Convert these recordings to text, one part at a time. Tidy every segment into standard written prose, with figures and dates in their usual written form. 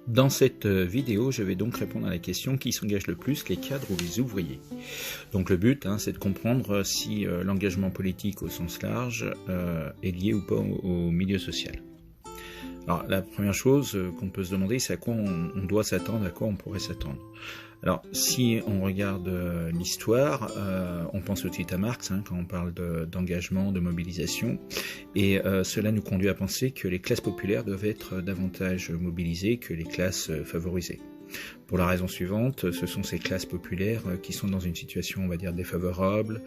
Dans cette vidéo, je vais donc répondre à la question qui s'engage le plus, les cadres ou les ouvriers. Donc le but, c'est de comprendre si l'engagement politique au sens large est lié ou pas au milieu social. Alors la première chose qu'on peut se demander, c'est à quoi on doit s'attendre, à quoi on pourrait s'attendre. Alors si on regarde l'histoire, on pense tout de suite à Marx quand on parle d'engagement, de mobilisation, et cela nous conduit à penser que les classes populaires doivent être davantage mobilisées que les classes favorisées. Pour la raison suivante, ce sont ces classes populaires qui sont dans une situation, on va dire, défavorable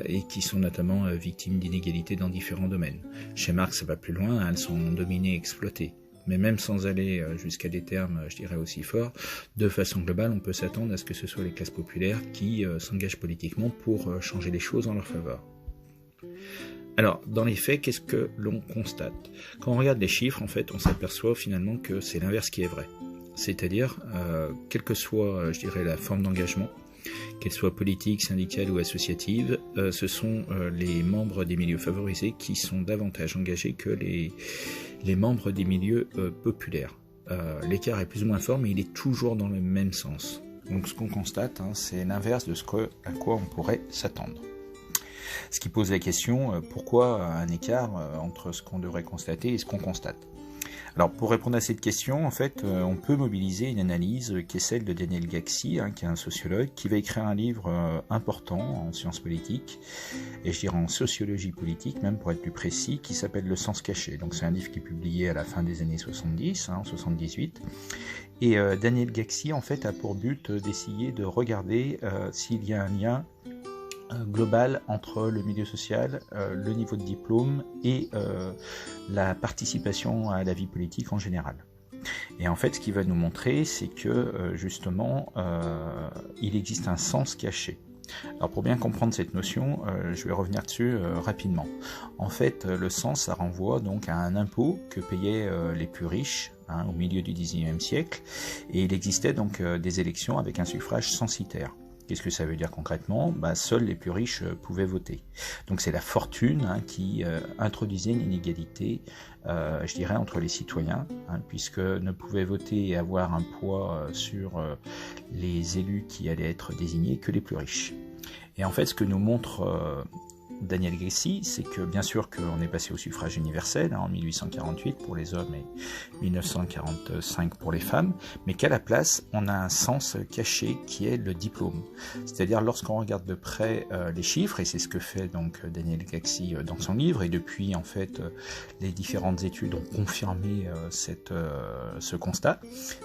et qui sont notamment victimes d'inégalités dans différents domaines. Chez Marx, ça va plus loin, elles sont dominées et exploitées. Mais même sans aller jusqu'à des termes, je dirais, aussi forts, de façon globale, on peut s'attendre à ce que ce soit les classes populaires qui s'engagent politiquement pour changer les choses en leur faveur. Alors, dans les faits, qu'est-ce que l'on constate? Quand on regarde les chiffres, en fait, on s'aperçoit finalement que c'est l'inverse qui est vrai. C'est-à-dire, quelle que soit, je dirais, la forme d'engagement, qu'elle soit politique, syndicale ou associative, ce sont les membres des milieux favorisés qui sont davantage engagés que les membres des milieux populaires. L'écart est plus ou moins fort, mais il est toujours dans le même sens. Donc ce qu'on constate, c'est l'inverse de à quoi on pourrait s'attendre. Ce qui pose la question, pourquoi un écart entre ce qu'on devrait constater et ce qu'on constate? Alors pour répondre à cette question, en fait, on peut mobiliser une analyse qui est celle de Daniel Gaxi, qui est un sociologue, qui va écrire un livre important en sciences politiques, et je dirais en sociologie politique, même pour être plus précis, qui s'appelle Le sens caché. Donc c'est un livre qui est publié à la fin des années 70, en 78. Et Daniel Gaxi, en fait, a pour but d'essayer de regarder s'il y a un lien global entre le milieu social, le niveau de diplôme et la participation à la vie politique en général. Et en fait, ce qu'il va nous montrer, c'est que justement, il existe un sens caché. Alors pour bien comprendre cette notion, je vais revenir dessus rapidement. En fait, le sens, ça renvoie donc à un impôt que payaient les plus riches au milieu du XIXe siècle, et il existait donc des élections avec un suffrage censitaire. Qu'est-ce que ça veut dire concrètement? Seuls les plus riches pouvaient voter. Donc c'est la fortune qui introduisait une inégalité, je dirais, entre les citoyens, puisque ne pouvaient voter et avoir un poids sur les élus qui allaient être désignés que les plus riches. Et en fait, ce que nous montre Daniel Gaxi, c'est que bien sûr qu'on est passé au suffrage universel en 1848 pour les hommes et 1945 pour les femmes, mais qu'à la place, on a un sens caché qui est le diplôme. C'est-à-dire lorsqu'on regarde de près les chiffres, et c'est ce que fait donc Daniel Gaxi dans son livre, et depuis en fait les différentes études ont confirmé ce constat,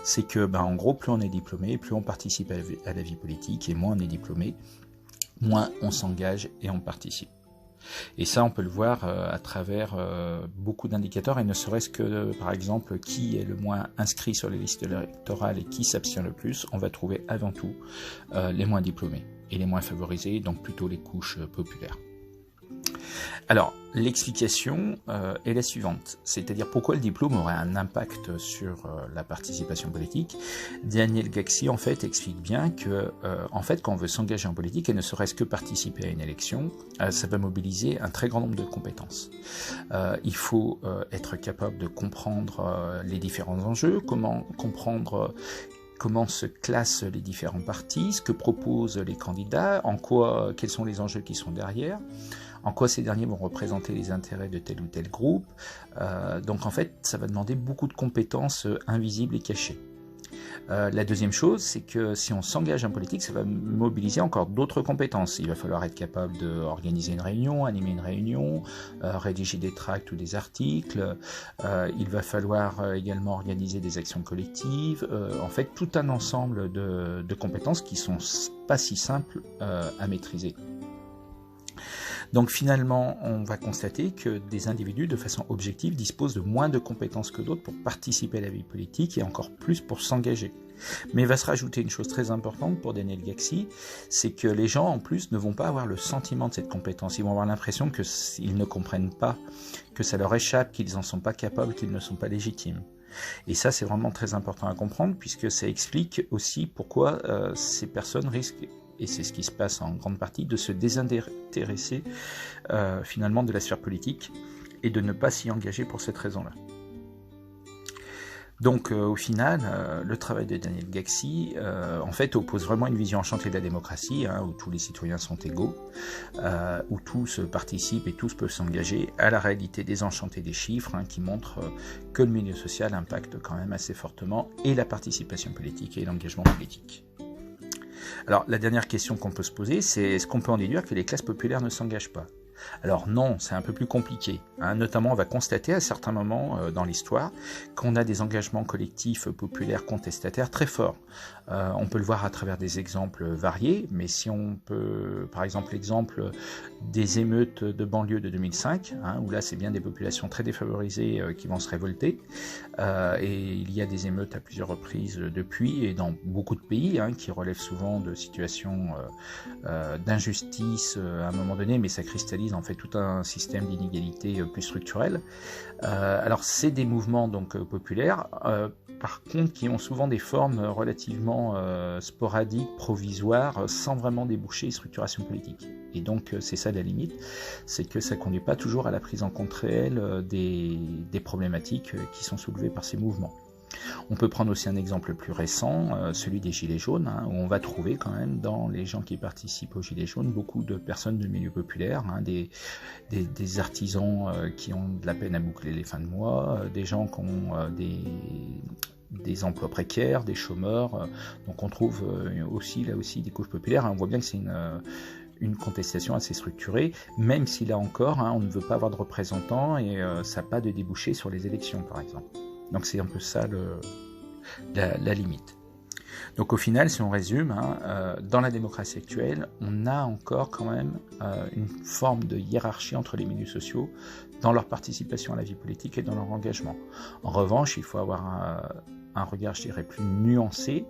c'est que en gros, plus on est diplômé, plus on participe à la vie politique, et moins on est diplômé, moins on s'engage et on participe. Et ça, on peut le voir à travers beaucoup d'indicateurs, et ne serait-ce que, par exemple, qui est le moins inscrit sur les listes électorales et qui s'abstient le plus, on va trouver avant tout les moins diplômés et les moins favorisés, donc plutôt les couches populaires. Alors, l'explication est la suivante, c'est-à-dire pourquoi le diplôme aurait un impact sur la participation politique. Daniel Gaxi, en fait, explique bien que, en fait, quand on veut s'engager en politique, et ne serait-ce que participer à une élection, ça va mobiliser un très grand nombre de compétences. Il faut être capable de comprendre les différents enjeux, comment comprendre comment se classent les différents partis, ce que proposent les candidats, quels sont les enjeux qui sont derrière, en quoi ces derniers vont représenter les intérêts de tel ou tel groupe. Donc en fait, ça va demander beaucoup de compétences invisibles et cachées. La deuxième chose, c'est que si on s'engage en politique, ça va mobiliser encore d'autres compétences. Il va falloir être capable d'organiser une réunion, animer une réunion, rédiger des tracts ou des articles. Il va falloir également organiser des actions collectives. En fait, tout un ensemble de compétences qui sont pas si simples à maîtriser. Donc finalement, on va constater que des individus, de façon objective, disposent de moins de compétences que d'autres pour participer à la vie politique et encore plus pour s'engager. Mais il va se rajouter une chose très importante pour Daniel Gaxi, c'est que les gens, en plus, ne vont pas avoir le sentiment de cette compétence. Ils vont avoir l'impression qu'ils ne comprennent pas, que ça leur échappe, qu'ils n'en sont pas capables, qu'ils ne sont pas légitimes. Et ça, c'est vraiment très important à comprendre, puisque ça explique aussi pourquoi ces personnes risquent, et c'est ce qui se passe en grande partie, de se désintéresser finalement de la sphère politique et de ne pas s'y engager pour cette raison-là. Donc au final, le travail de Daniel Gaxi, en fait, oppose vraiment une vision enchantée de la démocratie, où tous les citoyens sont égaux, où tous participent et tous peuvent s'engager, à la réalité désenchantée des chiffres, qui montrent que le milieu social impacte quand même assez fortement et la participation politique et l'engagement politique. Alors la dernière question qu'on peut se poser, c'est est-ce qu'on peut en déduire que les classes populaires ne s'engagent pas ? Alors non, c'est un peu plus compliqué. Notamment, on va constater à certains moments dans l'histoire qu'on a des engagements collectifs populaires contestataires très forts. On peut le voir à travers des exemples variés, mais si on peut, par exemple, l'exemple des émeutes de banlieue de 2005, où là c'est bien des populations très défavorisées qui vont se révolter, et il y a des émeutes à plusieurs reprises depuis, et dans beaucoup de pays, qui relèvent souvent de situations d'injustice à un moment donné, mais ça cristallise en fait tout un système d'inégalité plus structurel. Alors c'est des mouvements donc populaires, par contre qui ont souvent des formes relativement sporadiques, provisoires, sans vraiment déboucher structuration politique. Et donc c'est ça la limite, c'est que ça ne conduit pas toujours à la prise en compte réelle des problématiques qui sont soulevées par ces mouvements. On peut prendre aussi un exemple plus récent, celui des Gilets jaunes, où on va trouver quand même dans les gens qui participent aux Gilets jaunes beaucoup de personnes de milieu populaire, des artisans qui ont de la peine à boucler les fins de mois, des gens qui ont des emplois précaires, des chômeurs, donc on trouve aussi là aussi des couches populaires, on voit bien que c'est une contestation assez structurée, même si là encore on ne veut pas avoir de représentants et ça n'a pas de débouché sur les élections par exemple. Donc c'est un peu ça la limite. Donc au final, si on résume, dans la démocratie actuelle, on a encore quand même une forme de hiérarchie entre les milieux sociaux dans leur participation à la vie politique et dans leur engagement. En revanche, il faut avoir un regard, je dirais, plus nuancé.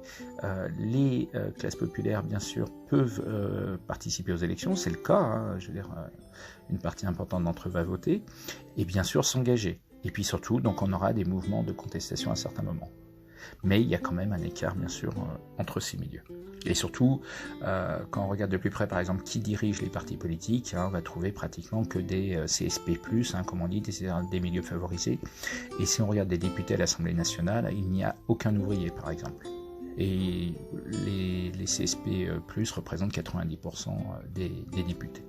Les classes populaires, bien sûr, peuvent participer aux élections, c'est le cas, je veux dire, une partie importante d'entre eux va voter, et bien sûr s'engager. Et puis surtout, donc on aura des mouvements de contestation à certains moments. Mais il y a quand même un écart, bien sûr, entre ces milieux. Et surtout, quand on regarde de plus près, par exemple, qui dirige les partis politiques, on va trouver pratiquement que des CSP+, comme on dit, des milieux favorisés. Et si on regarde des députés à l'Assemblée nationale, il n'y a aucun ouvrier, par exemple. Et les CSP+, représentent 90% des députés.